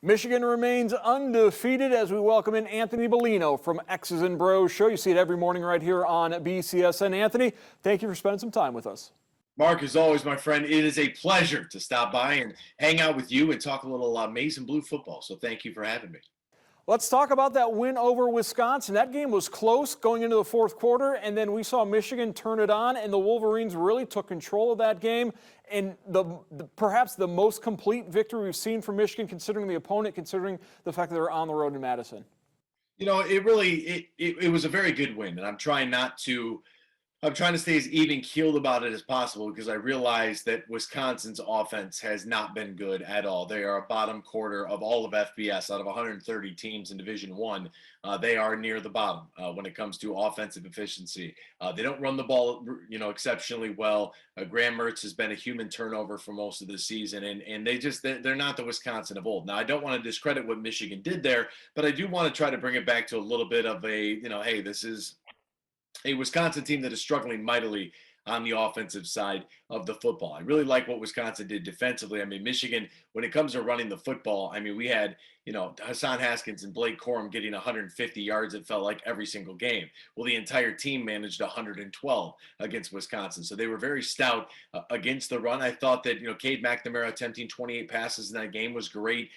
Michigan remains undefeated as we welcome in Anthony Bellino from X's and Bros Show. You see it every morning right here on BCSN. Anthony, thank you for spending some time with us. Mark, as always, my friend, it is a pleasure to stop by and hang out with you and talk a little maize and blue football. So thank you for having me. Let's talk about that win over Wisconsin. That game was close going into the fourth quarter, and then we saw Michigan turn it on, and the Wolverines really took control of that game. And perhaps the most complete victory we've seen from Michigan, considering the opponent, considering the fact that they're on the road in Madison. You know, it was a very good win, and I'm trying to stay as even keeled about it as possible because I realize that Wisconsin's offense has not been good at all. They are a bottom quarter of all of FBS out of 130 teams in Division One. They are near the bottom when it comes to offensive efficiency. They don't run the ball, exceptionally well. Graham Mertz has been a human turnover for most of the season, and they're not the Wisconsin of old. Now, I don't want to discredit what Michigan did there, but I do want to try to bring it back to a little bit of a, hey, this is a Wisconsin team that is struggling mightily on the offensive side of the football. I really like what Wisconsin did defensively. I mean, Michigan, when it comes to running the football, I mean, we had, Hassan Haskins and Blake Corum getting 150 yards, it felt like, every single game. Well, the entire team managed 112 against Wisconsin. So they were very stout against the run. I thought that, Cade McNamara attempting 28 passes in that game was great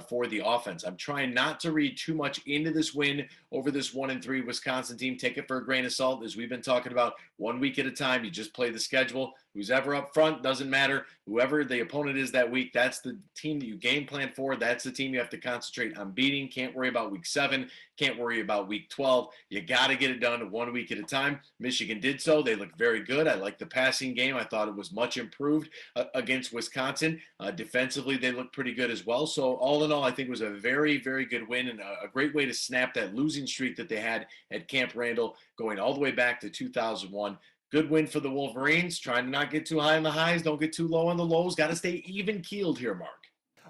for the offense. I'm trying not to read too much into this win over this 1-3 Wisconsin team. Take it for a grain of salt. As we've been talking about, 1 week at a time, you just play the schedule. Who's ever up front, doesn't matter. Whoever the opponent is that week, that's the team that you game plan for. That's the team you have to concentrate on beating. Can't worry about week 7. Can't worry about week 12. You got to get it done 1 week at a time. Michigan did so. They looked very good. I like the passing game. I thought it was much improved against Wisconsin. Defensively, they looked pretty good as well. So all in all, I think it was a very, very good win and a great way to snap that losing streak that they had at Camp Randall going all the way back to 2001. Good win for the Wolverines. Trying to not get too high on the highs, don't get too low on the lows. Got to stay even keeled here, Mark.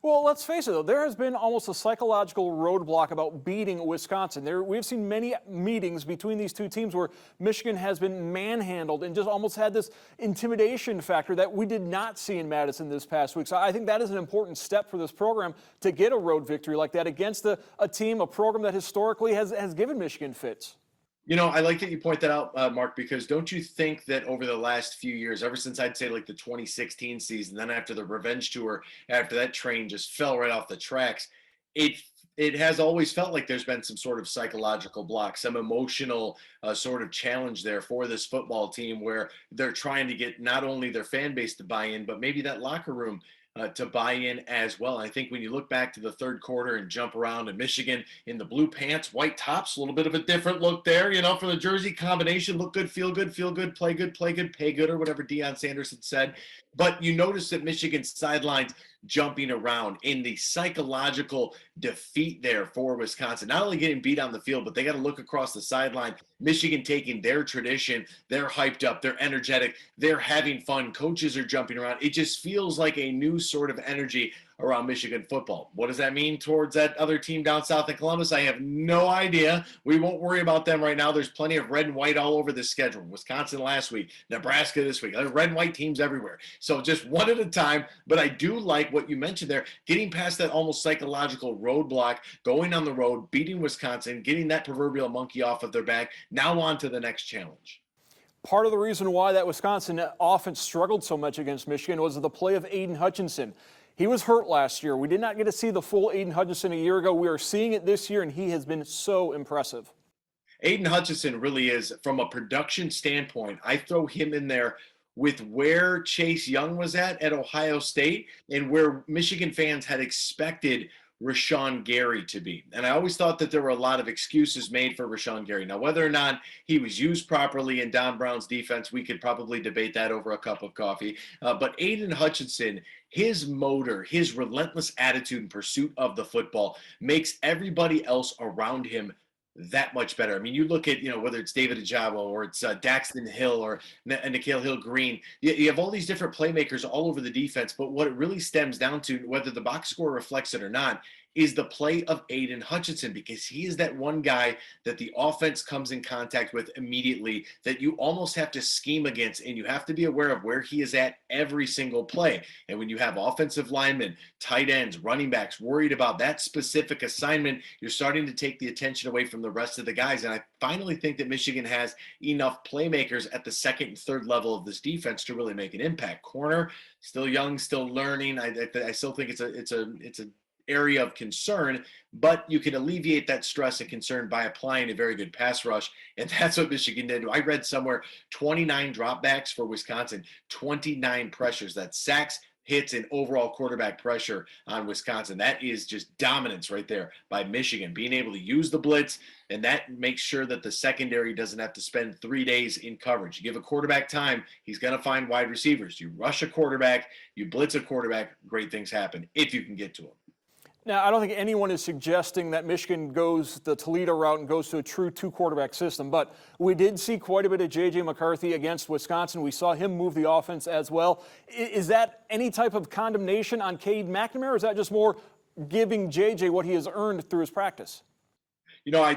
Well, let's face it, though, there has been almost a psychological roadblock about beating Wisconsin. We've seen many meetings between these two teams where Michigan has been manhandled and just almost had this intimidation factor that we did not see in Madison this past week. So I think that is an important step for this program to get a road victory like that against a team, a program that historically has given Michigan fits. I like that you point that out, Mark, because don't you think that over the last few years, ever since I'd say like the 2016 season, then after the revenge tour, after that train just fell right off the tracks, it has always felt like there's been some sort of psychological block, some emotional sort of challenge there for this football team where they're trying to get not only their fan base to buy in, but maybe that locker room to buy in as well. And I think when you look back to the third quarter and jump around in Michigan in the blue pants, white tops, a little bit of a different look there, for the jersey combination, look good, feel good, play good, pay good, or whatever Deion Sanders had said. But you notice that Michigan's sidelines jumping around in the psychological defeat there for Wisconsin. Not only getting beat on the field, but they got to look across the sideline. Michigan taking their tradition. They're hyped up. They're energetic. They're having fun. Coaches are jumping around. It just feels like a new sort of energy around Michigan football. What does that mean towards that other team down south in Columbus? I have no idea. We won't worry about them right now. There's plenty of red and white all over the schedule. Wisconsin last week, Nebraska this week. There's red and white teams everywhere. So just one at a time. But I do like what you mentioned there, getting past that almost psychological roadblock, going on the road, beating Wisconsin, getting that proverbial monkey off of their back. Now on to the next challenge. Part of the reason why that Wisconsin offense struggled so much against Michigan was the play of Aiden Hutchinson. He was hurt last year. We did not get to see the full Aiden Hutchinson a year ago. We are seeing it this year, and he has been so impressive. Aiden Hutchinson really is, from a production standpoint, I throw him in there with where Chase Young was at Ohio State and where Michigan fans had expected Rashawn Gary to be. And I always thought that there were a lot of excuses made for Rashawn Gary. Now, whether or not he was used properly in Don Brown's defense, we could probably debate that over a cup of coffee. But Aiden Hutchinson, his motor, his relentless attitude in pursuit of the football makes everybody else around him that much better. I mean, you look at, whether it's David Ajabo or it's Daxton Hill or Nikhil Hill-Green, you have all these different playmakers all over the defense, but what it really stems down to, whether the box score reflects it or not, is the play of Aiden Hutchinson, because he is that one guy that the offense comes in contact with immediately that you almost have to scheme against, and you have to be aware of where he is at every single play. And when you have offensive linemen, tight ends, running backs worried about that specific assignment, you're starting to take the attention away from the rest of the guys. And I finally think that Michigan has enough playmakers at the second and third level of this defense to really make an impact. Corner, still young, still learning. I still think it's a area of concern, but you can alleviate that stress and concern by applying a very good pass rush, and that's what Michigan did. I read somewhere 29 dropbacks for Wisconsin, 29 pressures. That's sacks, hits, and overall quarterback pressure on Wisconsin. That is just dominance right there by Michigan, being able to use the blitz, and that makes sure that the secondary doesn't have to spend 3 days in coverage. You give a quarterback time, he's going to find wide receivers. You rush a quarterback, you blitz a quarterback, great things happen if you can get to him. Now, I don't think anyone is suggesting that Michigan goes the Toledo route and goes to a true two-quarterback system, but we did see quite a bit of J.J. McCarthy against Wisconsin. We saw him move the offense as well. Is that any type of condemnation on Cade McNamara, or is that just more giving J.J. what he has earned through his practice? You know,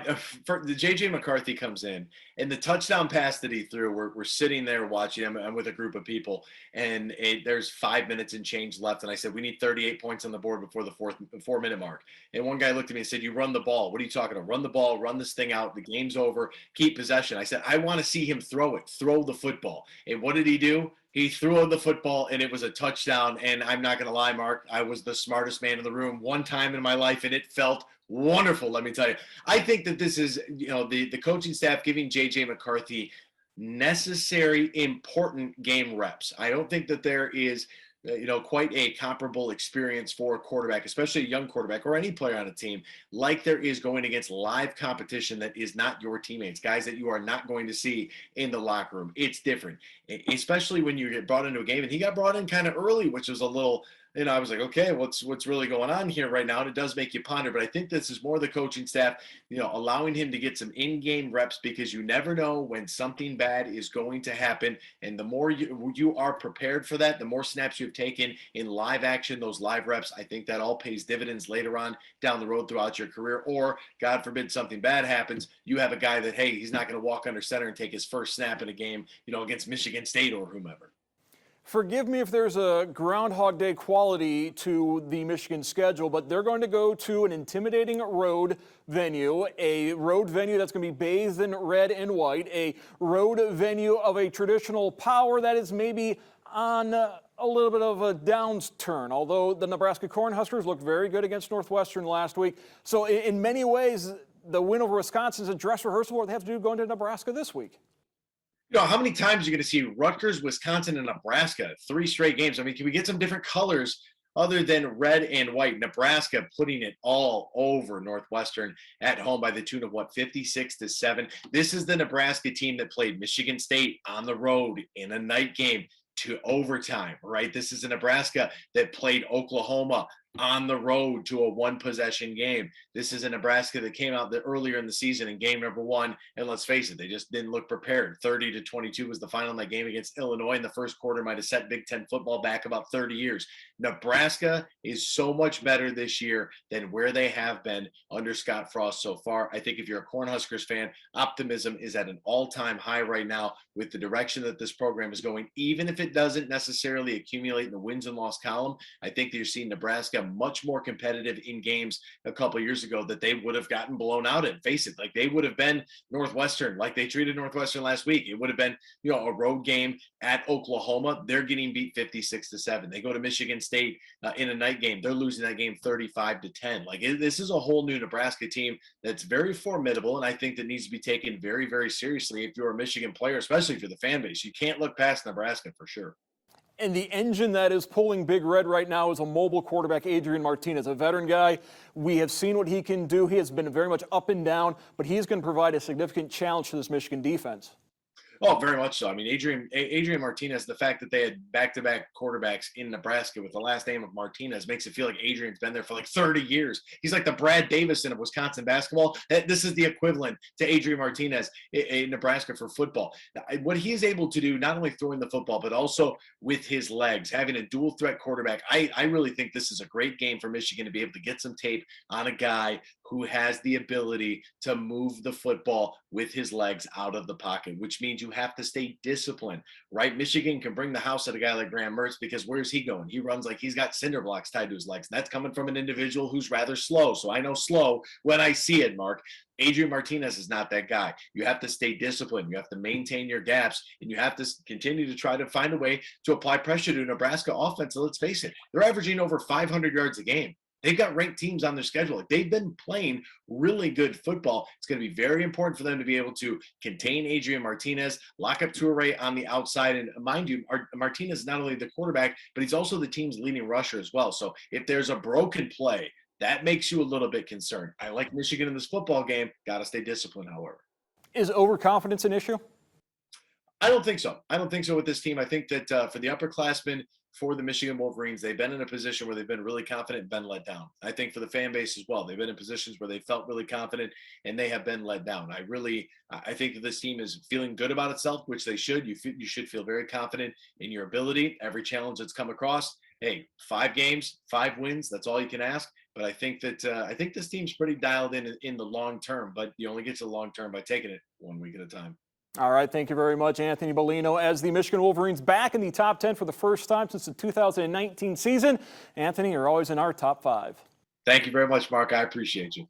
for the J.J. McCarthy comes in, and the touchdown pass that he threw, we're sitting there watching him. I'm with a group of people, and there's 5 minutes and change left. And I said, we need 38 points on the board before the 4-minute mark. And one guy looked at me and said, you run the ball. What are you talking about? Run the ball, run this thing out. The game's over. Keep possession. I said, I want to see him throw it, throw the football. And what did he do? He threw the football, and it was a touchdown. And I'm not going to lie, Mark, I was the smartest man in the room one time in my life, and it felt wonderful, let me tell you. I think that this is, the coaching staff giving J.J. McCarthy necessary, important game reps. I don't think that there is, quite a comparable experience for a quarterback, especially a young quarterback or any player on a team, like there is going against live competition that is not your teammates, guys that you are not going to see in the locker room. It's different, especially when you get brought into a game. And he got brought in kind of early, which was a little, I was like, okay, what's really going on here right now? And it does make you ponder, but I think this is more the coaching staff, allowing him to get some in-game reps, because you never know when something bad is going to happen. And the more you are prepared for that, the more snaps you've taken in live action, those live reps, I think that all pays dividends later on down the road throughout your career. Or God forbid something bad happens, you have a guy that, hey, he's not going to walk under center and take his first snap in a game, against Michigan State or whomever. Forgive me if there's a Groundhog Day quality to the Michigan schedule, but they're going to go to an intimidating road venue, a road venue that's going to be bathed in red and white, a road venue of a traditional power that is maybe on a little bit of a downturn, although the Nebraska Cornhuskers looked very good against Northwestern last week. So in many ways, the win over Wisconsin is a dress rehearsal what they have to do going to Nebraska this week. How many times are you going to see Rutgers, Wisconsin, and Nebraska? 3 straight games. I mean, can we get some different colors other than red and white? Nebraska putting it all over Northwestern at home by the tune of 56-7. This is the Nebraska team that played Michigan State on the road in a night game to overtime, right? This is a Nebraska that played Oklahoma on the road to a 1-possession game. This is a Nebraska that came out earlier in the season in game number 1, and let's face it, they just didn't look prepared. 30-22 was the final in that game against Illinois, and the first quarter might have set Big Ten football back about 30 years. Nebraska is so much better this year than where they have been under Scott Frost so far. I think if you're a Cornhuskers fan, optimism is at an all-time high right now with the direction that this program is going. Even if it doesn't necessarily accumulate in the wins and loss column, I think that you're seeing Nebraska much more competitive in games a couple of years ago that they would have gotten blown out in. Face it, like they would have been Northwestern, like they treated Northwestern last week. It would have been, a road game at Oklahoma. They're getting beat 56-7. They go to Michigan State in a night game. They're losing that game 35-10. This is a whole new Nebraska team that's very formidable, and I think that needs to be taken very, very seriously if you're a Michigan player, especially for the fan base. You can't look past Nebraska for sure. And the engine that is pulling Big Red right now is a mobile quarterback, Adrian Martinez, a veteran guy. We have seen what he can do. He has been very much up and down, but he's going to provide a significant challenge to this Michigan defense. Oh, very much so. I mean, Adrian Martinez, the fact that they had back-to-back quarterbacks in Nebraska with the last name of Martinez makes it feel like Adrian's been there for like 30 years. He's like the Brad Davison of Wisconsin basketball. This is the equivalent to Adrian Martinez in Nebraska for football. What he is able to do, not only throwing the football, but also with his legs, having a dual threat quarterback. I really think this is a great game for Michigan to be able to get some tape on a guy who has the ability to move the football with his legs out of the pocket, which means you have to stay disciplined, right? Michigan can bring the house at a guy like Graham Mertz because where's he going? He runs like he's got cinder blocks tied to his legs. And that's coming from an individual who's rather slow. So I know slow when I see it, Mark. Adrian Martinez is not that guy. You have to stay disciplined. You have to maintain your gaps, and you have to continue to try to find a way to apply pressure to Nebraska offense. So let's face it, they're averaging over 500 yards a game. They've got ranked teams on their schedule. They've been playing really good football. It's going to be very important for them to be able to contain Adrian Martinez, lock up Toure on the outside. And mind you, Martinez is not only the quarterback, but he's also the team's leading rusher as well. So if there's a broken play, that makes you a little bit concerned. I like Michigan in this football game. Got to stay disciplined, however. Is overconfidence an issue? I don't think so. I don't think so with this team. I think that for the upperclassmen, for the Michigan Wolverines, they've been in a position where they've been really confident and been let down. I think for the fan base as well, they've been in positions where they felt really confident and they have been let down. I think that this team is feeling good about itself, which they should. You should feel very confident in your ability. Every challenge that's come across, hey, 5 games, 5 wins, that's all you can ask. But I think that this team's pretty dialed in the long term, but you only get to the long term by taking it 1 week at a time. All right, thank you very much, Anthony Bellino. As the Michigan Wolverines back in the top 10 for the first time since the 2019 season. Anthony, you're always in our top 5. Thank you very much, Mark. I appreciate you.